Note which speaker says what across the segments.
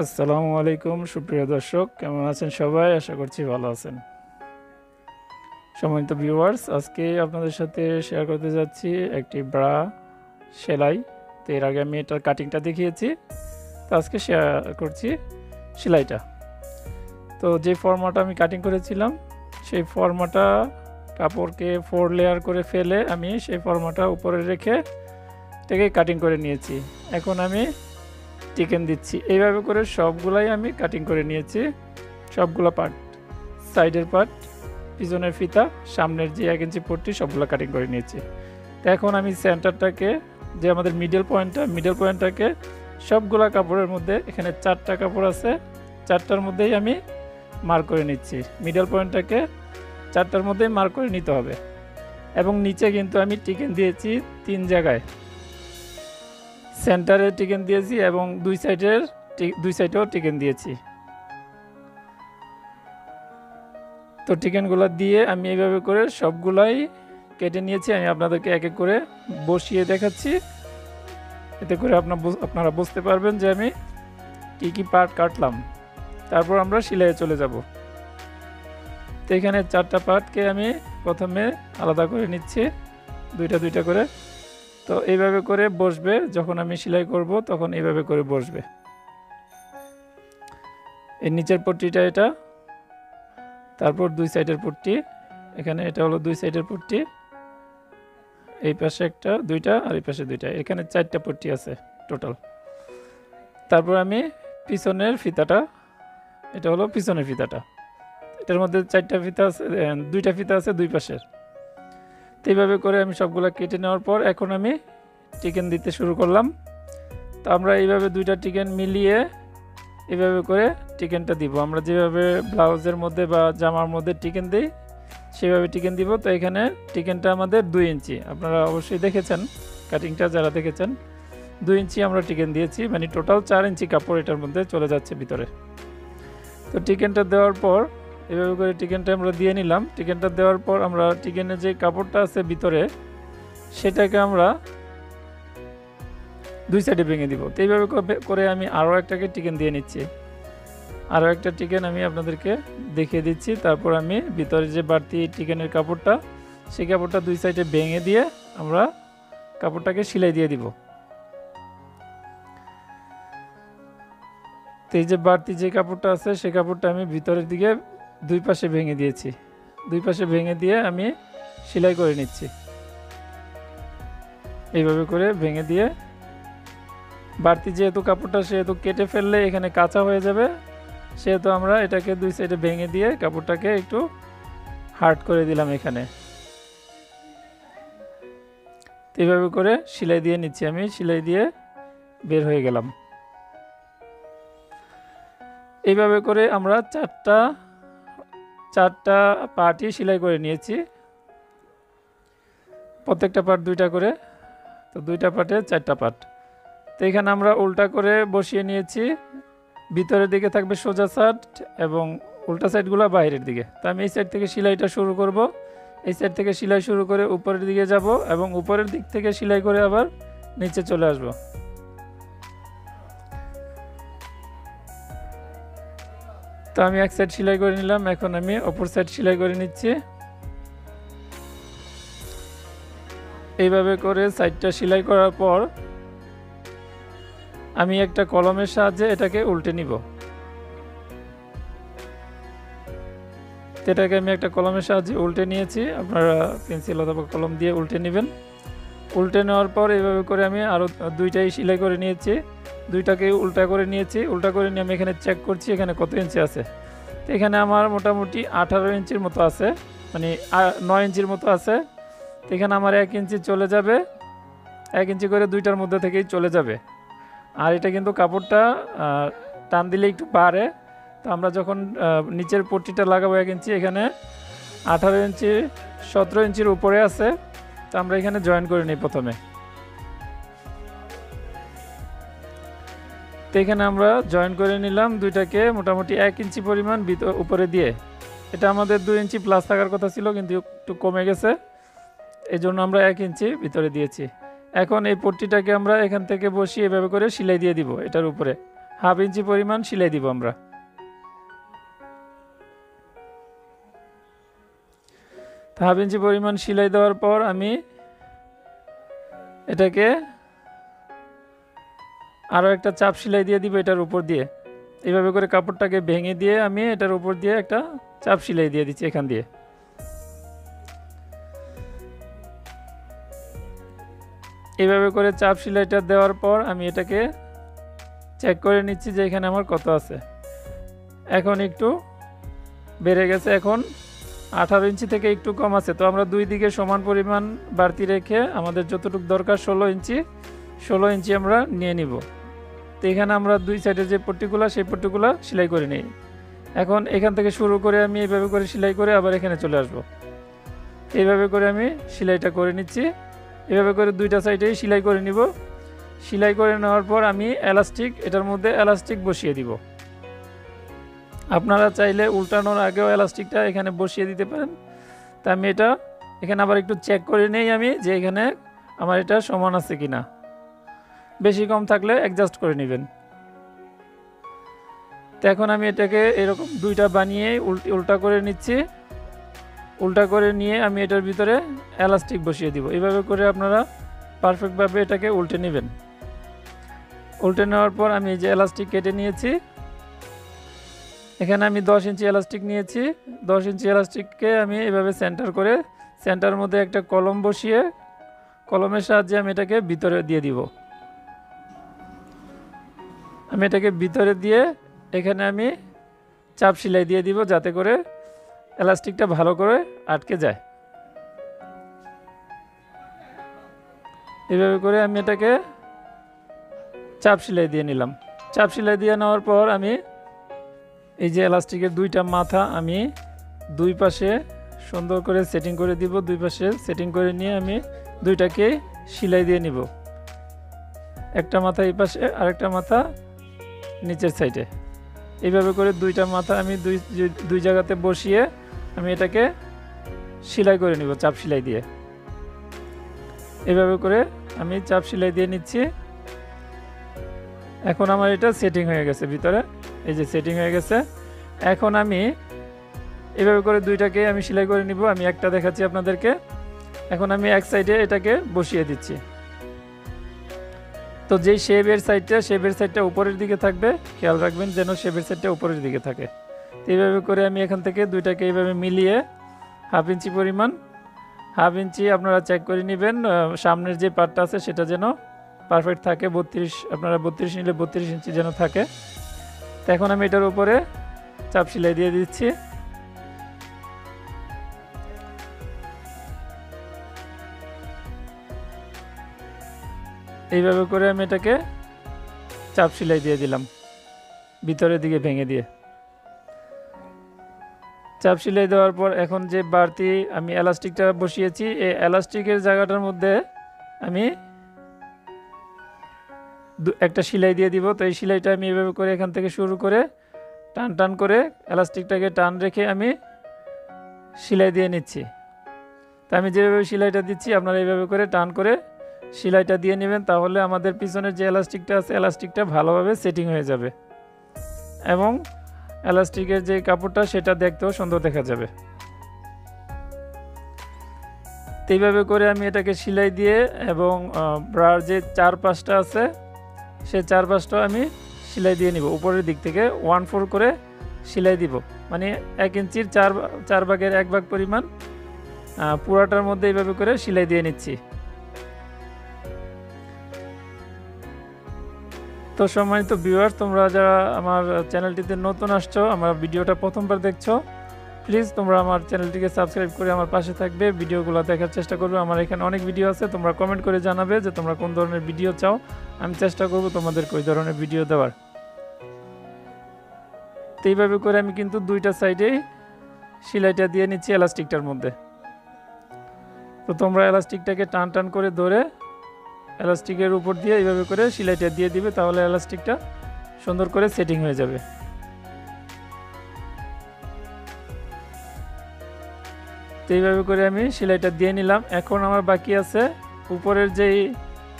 Speaker 1: আসসালামু আলাইকুম সুপ্রিয় দর্শক, কেমন আছেন সবাই? আশা করছি ভালো আছেন। সম্মানিত ভিউয়ার্স, আজকে আপনাদের সাথে শেয়ার করতে যাচ্ছি একটি ব্রা সেলাই। তো এর আগে আমি এটার কাটিংটা দেখিয়েছি, তো আজকে শেয়ার করছি সেলাইটা। তো যে ফর্মাটা আমি কাটিং করেছিলাম সেই ফর্মাটা কাপড়কে 4 লেয়ার করে ফেলে আমি সেই ফর্মাটা উপরে রেখে এটাকে কাটিং করে নিয়েছি। এখন আমি চিকেন দিচ্ছি। এইভাবে করে সবগুলাই আমি কাটিং করে নিয়েছি, সবগুলো পার্ট, সাইডের পার্ট, পিছনের ফিতা, সামনের যে 1 ইঞ্চি পট্টি সবগুলো কাটিং করে নিয়েছি। তো এখন আমি সেন্টারটাকে, যে আমাদের মিডল পয়েন্টটাকে সবগুলা কাপড়ের মধ্যে, এখানে 4টা কাপড় আছে, 4টার মধ্যেই আমি মার্ক করে নিচ্ছি। মিডল পয়েন্টটাকে 4টার মধ্যেই মার্ক করে নিতে হবে। এবং নিচে কিন্তু আমি চিকেন দিয়েছি 3 জায়গায়, সেন্টারে চিকেন দিয়েছি এবং দুই সাইডেও চিকেন দিয়েছি। তো চিকেনগুলো দিয়ে আমি এইভাবে করে সবগুলাই কেটে নিয়েছি। আমি আপনাদেরকে এক এক করে বসিয়ে দেখাচ্ছি, এতে করে আপনারা বুঝতে পারবেন যে আমি কি কি পার্ট কাটলাম। তারপর আমরা সেলাইয়ে চলে যাব। তো এখানে 4টা পার্টকে আমি প্রথমে আলাদা করে নিচ্ছি, দুইটা করে। তো এইভাবে করে বসবে, যখন আমি সেলাই করব তখন এইভাবে করে বসবে। এর নিচের পট্টিটা এটা, তারপর দুই সাইডের পট্টি, এখানে এটা হলো দুই সাইডের পট্টি, এই পাশে একটা, দুইটা, আর এই পাশে দুইটা, এখানে 4টা পট্টি আছে টোটাল। তারপর আমি পিছনের ফিতাটা, এটা হলো পিছনের ফিতাটা, এটার মধ্যে 4টা ফিতা আছে, 2টা ফিতা আছে দুই পাশের। তো এইভাবে করে আমি সবগুলো কেটে নেওয়ার পর এখন আমি চিকেন দিতে শুরু করলাম। তো আমরা এইভাবে 2টা চিকেন মিলিয়ে এইভাবে করে চিকেনটা দিব। আমরা যেভাবে ব্লাউজের মধ্যে বা জামার মধ্যে চিকেন দিই সেভাবে চিকেন দিব। তো এখানে চিকেনটা আমাদের 2 ইঞ্চি, আপনারা অবশ্যই দেখেছেন কাটিংটা, যারা দেখেছেন 2 ইঞ্চি আমরা চিকেন দিয়েছি, মানে টোটাল 4 ইঞ্চি কাপড় এটার মধ্যে চলে যাচ্ছে ভিতরে। তো চিকেনটা দেওয়ার পর এভাবে করে চিকেনটা আমরা দিয়ে নিলাম। চিকেনটা দেওয়ার পর আমরা চিকেনের যে কাপড়টা আছে ভিতরে সেটাকে আমরা দুই সাইডে ভেঙে দিব। তো এইভাবে করে আমি আরও একটাকে চিকেন দিয়ে নিচ্ছি, আরও একটা চিকেন আমি আপনাদেরকে দেখিয়ে দিচ্ছি। তারপর আমি ভিতরে যে বাড়তি চিকেনের কাপড়টা, সেই কাপড়টা দুই সাইডে ভেঙে দিয়ে আমরা কাপড়টাকে সেলাই দিয়ে দিব। তো এই যে বাড়তি যে কাপড়টা আছে সেই কাপড়টা আমি ভিতরের দিকে দুই পাশে ভেঙে দিয়েছি, দুই পাশে ভেঙে দিয়ে আমি সেলাই করে নিচ্ছি। এইভাবে করে ভেঙে দিয়ে, বাড়তি যেহেতু কাপড়টা সেহেতু কেটে ফেললে এখানে কাঁচা হয়ে যাবে, সেহেতু আমরা এটাকে দুই সাইডে ভেঙে দিয়ে কাপড়টাকে একটু হার্ড করে দিলাম এখানে। এইভাবে করে সেলাই দিয়ে নিচ্ছি, আমি সেলাই দিয়ে বের হয়ে গেলাম। এইভাবে করে আমরা চারটা পার্টই সেলাই করে নিয়েছি, প্রত্যেকটা পার্ট 2টা করে। তো 2টা পার্টে 4টা পার্ট। তো এখানে আমরা উল্টা করে বসিয়ে নিয়েছি, ভিতরের দিকে থাকবে সোজা সাইড এবং উল্টা সাইডগুলো বাইরের দিকে। তো আমি এই সাইড থেকে সেলাইটা শুরু করব, এই সাইড থেকে সেলাই শুরু করে উপরের দিকে যাব এবং উপরের দিক থেকে সেলাই করে আবার নিচে চলে আসব। তো আমি এক সাইড সেলাই করে নিলাম, এখন আমি অপর সাইড সেলাই করে নিচ্ছি। এইভাবে করে সাইডটা সেলাই করার পর আমি একটা কলমের সাহায্যে এটাকে উল্টে নিব। এটাকে আমি একটা কলমের সাহায্যে উল্টে নিয়েছি, আপনারা পেন্সিল অথবা কলম দিয়ে উল্টে নেবেন। উল্টে নেওয়ার পর এইভাবে করে আমি আরও 2টাই সেলাই করে নিয়েছি, 2টাকে উল্টা করে নিয়েছি। উল্টা করে নিয়ে আমি এখানে চেক করছি এখানে কত ইঞ্চি আছে। তো এখানে আমার মোটামুটি 18 ইঞ্চির মতো আছে, মানে 9 ইঞ্চির মতো আছে। তো এখানে আমার 1 ইঞ্চি চলে যাবে, 1 ইঞ্চি করে 2টার মধ্যে থেকেই চলে যাবে। আর এটা কিন্তু কাপড়টা টান দিলে একটু বাড়ে। তো আমরা যখন নিচের পট্টিটা লাগাবো 1 ইঞ্চি, এখানে 18 ইঞ্চি 17 ইঞ্চির উপরে আছে। তো আমরা এখানে জয়েন করে নিই প্রথমে। তো এখানে আমরা জয়েন করে নিলাম 2টাকে মোটামুটি 1 ইঞ্চি পরিমাণ উপরে দিয়ে। এটা আমাদের 2 ইঞ্চি প্লাস থাকার কথা ছিল, কিন্তু একটু কমে গেছে, এই জন্য আমরা 1 ইঞ্চি ভিতরে দিয়েছি। এখন এই পট্টিটাকে আমরা এখান থেকে বসিয়ে এভাবে করে সেলাই দিয়ে দিব এটার উপরে, হাফ ইঞ্চি পরিমাণ সেলাই দিব আমরা। হাফ ইঞ্চি পরিমাণ সেলাই দেওয়ার পর আমি এটাকে আরও একটা চাপ সেলাই দিয়ে দিব এটার উপর দিয়ে। এইভাবে করে কাপড়টাকে ভেঙে দিয়ে আমি এটার উপর দিয়ে একটা চাপ সেলাই দিয়ে দিচ্ছি এখান দিয়ে। এইভাবে করে চাপ সেলাইটা দেওয়ার পর আমি এটাকে চেক করে নিচ্ছি যে এখানে আমার কত আছে। এখন একটু বেড়ে গেছে, এখন 18 ইঞ্চি থেকে একটু কম আছে। তো আমরা দুই দিকে সমান পরিমাণ বাড়তি রেখে আমাদের যতটুকু দরকার 16 ইঞ্চি আমরা নিয়ে নিব। তো এখানে আমরা দুই সাইডের যে পট্টিগুলো সেই পট্টিগুলো সেলাই করে নিই। এখন এখান থেকে শুরু করে আমি এইভাবে করে সেলাই করে আবার এখানে চলে আসব। এইভাবে করে আমি সেলাইটা করে নিচ্ছি। এভাবে করে দুইটা সাইডেই সেলাই করে নিব। সেলাই করে নেওয়ার পর আমি এটার মধ্যে এলাস্টিক বসিয়ে দিব। আপনারা চাইলে উল্টানোর আগেও এলাস্টিকটা এখানে বসিয়ে দিতে পারেন। তা আমি এটা এখানে আবার একটু চেক করে নেই আমি যে এখানে আমার এটা সমান আছে কিনা। বেশি কম থাকলে অ্যাডজাস্ট করে নেবেন। তো এখন আমি এটাকে এরকম দুইটা বানিয়ে উল্টা করে নিচ্ছি। উল্টা করে নিয়ে আমি এটার ভিতরে এলাস্টিক বসিয়ে দিব। এইভাবে করে আপনারা পারফেক্টভাবে এটাকে উল্টে নেবেন। উল্টে নেওয়ার পর আমি এই যে এলাস্টিক কেটে নিয়েছি, এখানে আমি 10 ইঞ্চি এলাস্টিক নিয়েছি। 10 ইঞ্চি এলাস্টিককে আমি এভাবে সেন্টারের মধ্যে একটা কলম বসিয়ে কলমের সাহায্যে আমি এটাকে ভিতরে দিয়ে দিব। আমি এটাকে ভিতরে দিয়ে এখানে আমি চাপ সেলাই দিয়ে দিব যাতে করে এলাস্টিকটা ভালো করে আটকে যায়। এভাবে করে আমি এটাকে চাপ সেলাই দিয়ে নিলাম। চাপ সেলাই দিয়ে নেওয়ার পর আমি এই যে এলাস্টিকের দুইটা মাথা আমি দুই পাশে সুন্দর করে সেটিং করে দিব। দুই পাশে সেটিং করে নিয়ে আমি দুইটাকে সেলাই দিয়ে নিব। একটা মাথা এই পাশে আরেকটা মাথা নিচের সাইডে। এইভাবে করে দুইটা মাথা আমি দুই জায়গাতে বসিয়ে আমি এটাকে সেলাই করে নিব চাপ সেলাই দিয়ে। এইভাবে করে আমি চাপ সেলাই দিয়ে নিচ্ছি। এখন আমার এটা সেটিং হয়ে গেছে ভিতরে, এই যে সেটিং হয়ে গেছে। এখন আমি এইভাবে করে দুইটাকে আমি সেলাই করে নিব। আমি একটা দেখাচ্ছি আপনাদেরকে। এখন আমি এক সাইডে এটাকে বসিয়ে দিচ্ছি। তো যেই শেপের সাইডটা উপরের দিকে থাকবে, খেয়াল রাখবেন যেন শেপের সাইডটা উপরের দিকে থাকে। এইভাবে করে আমি এখান থেকে দুইটাকে এইভাবে মিলিয়ে হাফ ইঞ্চি পরিমাণ, হাফ ইঞ্চি আপনারা চেক করে নেবেন সামনের যে পার্টটা আছে সেটা যেন পারফেক্ট থাকে। 32 আপনারা 32 নিলে 32 ইঞ্চি যেন থাকে। তো এখন আমি এটার উপরে চাপ সেলাই দিয়ে দিচ্ছি। এইভাবে করে আমি এটাকে চাপ সেলাই দিয়ে দিলাম ভিতরের দিকে ভেঙে দিয়ে। চাপ সেলাই দেওয়ার পর এখন যে বাড়তি আমি এলাস্টিকটা বসিয়েছি এই এলাস্টিকের জায়গাটার মধ্যে আমি একটা সেলাই দিয়ে দিব। তো এই সেলাইটা আমি এভাবে করে এখান থেকে শুরু করে টান করে এলাস্টিকটাকে টান রেখে আমি সেলাই দিয়ে নিচ্ছি। তো আমি যেভাবে সেলাইটা দিচ্ছি আপনারা এইভাবে করে টান করে সেলাইটা দিয়ে নেবেন, তাহলে আমাদের পিছনের যে এলাস্টিকটা আছে এলাস্টিকটা ভালোভাবে সেটিং হয়ে যাবে এবং এলাস্টিকের যে কাপড়টা সেটা দেখতেও সুন্দর দেখা যাবে। এইভাবে করে আমি এটাকে সেলাই দিয়ে এবং ব্রার যে চারপাশটা আছে সেই চারপাশটা আমি সেলাই দিয়ে নিব। উপরের দিক থেকে 1/4 করে সেলাই দিব, মানে 1 ইঞ্চির 4 ভাগের 1 ভাগ পরিমাণ পুরাটার মধ্যে এইভাবে করে সেলাই দিয়ে নিচ্ছি। তো সম্মানিত ভিউয়ার্স, তোমরা যারা আমার চ্যানেলটিতে নতুন আসছো, আমার ভিডিওটা প্রথমবার দেখছো, প্লিজ তোমরা আমার চ্যানেলটিকে সাবস্ক্রাইব করে আমার পাশে থাকবে, ভিডিওগুলো দেখার চেষ্টা করবে। আমার এখানে অনেক ভিডিও আছে, তোমরা কমেন্ট করে জানাবে যে তোমরা কোন ধরনের ভিডিও চাও, আমি চেষ্টা করব তোমাদেরকে ওই ধরনের ভিডিও দেওয়ার। তো এইভাবে করে আমি কিন্তু দুইটা সাইডেই সেলাইটা দিয়ে নিচ্ছি এলাস্টিকটার মধ্যে। তো তোমরা এলাস্টিকটাকে টান করে ধরে এলাস্টিকের উপর দিয়ে এইভাবে করে সেলাইটা দিয়ে দিবে, তাহলে এলাস্টিকটা সুন্দর করে সেটিং হয়ে যাবে। তো এইভাবে করে আমি সেলাইটা দিয়ে নিলাম। এখন আমার বাকি আছে উপরের যেই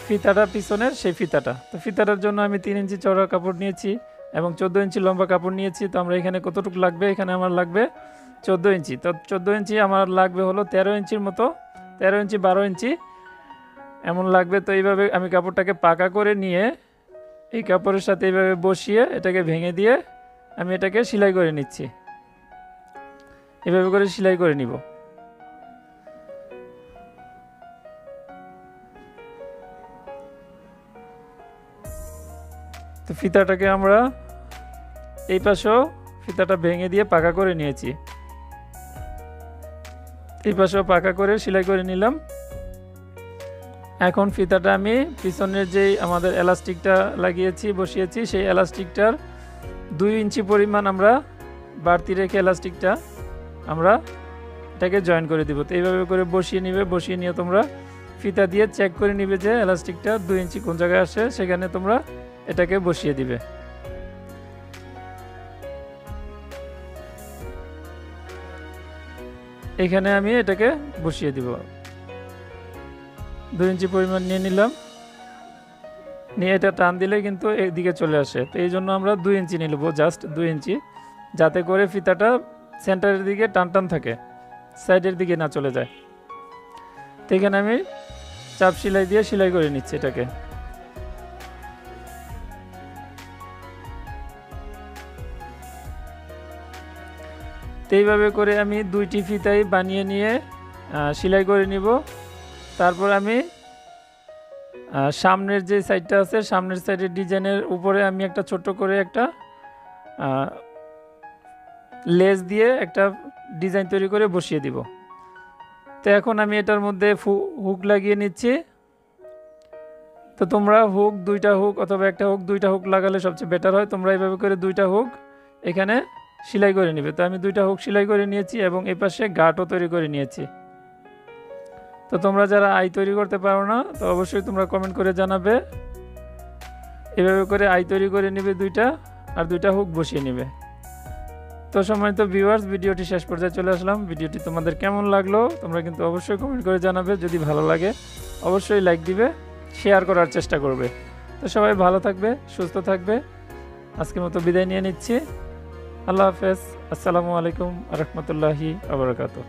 Speaker 1: ফিতাটা পিছনের সেই ফিতাটা। তো ফিতাটার জন্য আমি 3 ইঞ্চি চওড়া কাপড় নিয়েছি এবং 14 ইঞ্চি লম্বা কাপড় নিয়েছি। তো আমরা এখানে কতটুকু লাগবে, এখানে আমার লাগবে 14 ইঞ্চি। তো 14 ইঞ্চি আমার লাগবে হলো 13 ইঞ্চির মতো, 13 ইঞ্চি 12 ইঞ্চি এমন লাগবে। তো এইভাবে আমি কাপড়টাকে পাকা করে নিয়ে এই কাপড়ের সাথে এইভাবে বসিয়ে এটাকে ভেঙে দিয়ে আমি এটাকে সেলাই করে নিচ্ছি। এভাবে করে সেলাই করে নিব। তো ফিতাটাকে আমরা এই পাশেও ফিতাটা ভেঙে দিয়ে পাকা করে নিয়েছি, এই পাশেও পাকা করে সেলাই করে নিলাম। এখন ফিতাটা আমি পিছনের যেই আমাদের এলাস্টিকটা লাগিয়েছি বসিয়েছি সেই এলাস্টিকটার 2 ইঞ্চি পরিমাণ আমরা বাড়তি রেখে এলাস্টিকটা আমরা এটাকে জয়েন করে দিব। তো এইভাবে করে বসিয়ে নিবে, বসিয়ে নিয়ে তোমরা ফিতা দিয়ে চেক করে নিবে যে এলাস্টিকটা 2 ইঞ্চি কোন জায়গায় আসে, সেখানে তোমরা এটাকে বসিয়ে দিবে। এখানে আমি এটাকে বসিয়ে দিব। 2 ইঞ্চি পরিমাণ নিয়ে নিলাম, নিয়ে এটা টান দিলে কিন্তু এদিকে চলে আসে। তো এই জন্য আমরা 2 ইঞ্চি নিব, জাস্ট 2 ইঞ্চি, যাতে করে ফিতাটা সেন্টারের দিকে টান টান থাকে, সাইডের দিকে না চলে যায়। তো এখানে আমি চাপ সেলাই দিয়ে সেলাই করে নিচ্ছি এটাকে। তো এইভাবে করে আমি 2টি ফিতাই বানিয়ে নিয়ে সেলাই করে নিব। তারপর আমি সামনের যে সাইডটা আছে, সামনের সাইডের ডিজাইনের উপরে আমি একটা ছোট করে একটা লেস দিয়ে একটা ডিজাইন তৈরি করে বসিয়ে দিব। তো এখন আমি এটার মধ্যে হুক লাগিয়ে নিচ্ছি। তো তোমরা হুক 2টা হুক অথবা একটা হুক 2টা হুক লাগালে সবচেয়ে বেটার হয়। তোমরা এইভাবে করে 2টা হুক এখানে সেলাই করে নেবে। তো আমি 2টা হুক সেলাই করে নিয়েছি এবং এই পাশে গাঁটও তৈরি করে নিয়েছি। তো তোমরা যারা আই তৈরি করতে পারো না, তো অবশ্যই তোমরা কমেন্ট করে জানাবে। এভাবে করে আই তৈরি করে নেবে 2টা, আর 2টা হুক বসিয়ে নেবে। তো সম্মানিত ভিউয়ার্স, ভিডিওটি শেষ পর্যায়ে চলে আসলাম। ভিডিওটি তোমাদের কেমন লাগলো তোমরা কিন্তু অবশ্যই কমেন্ট করে জানাবে। যদি ভালো লাগে অবশ্যই লাইক দিবে, শেয়ার করার চেষ্টা করবে। তো সবাই ভালো থাকবে, সুস্থ থাকবে। আজকের মতো বিদায় নিয়ে নিচ্ছি। আল্লাহ হাফেজ। আসসালামু আলাইকুম ওয়া রাহমাতুল্লাহি ওয়া বারাকাতুহু।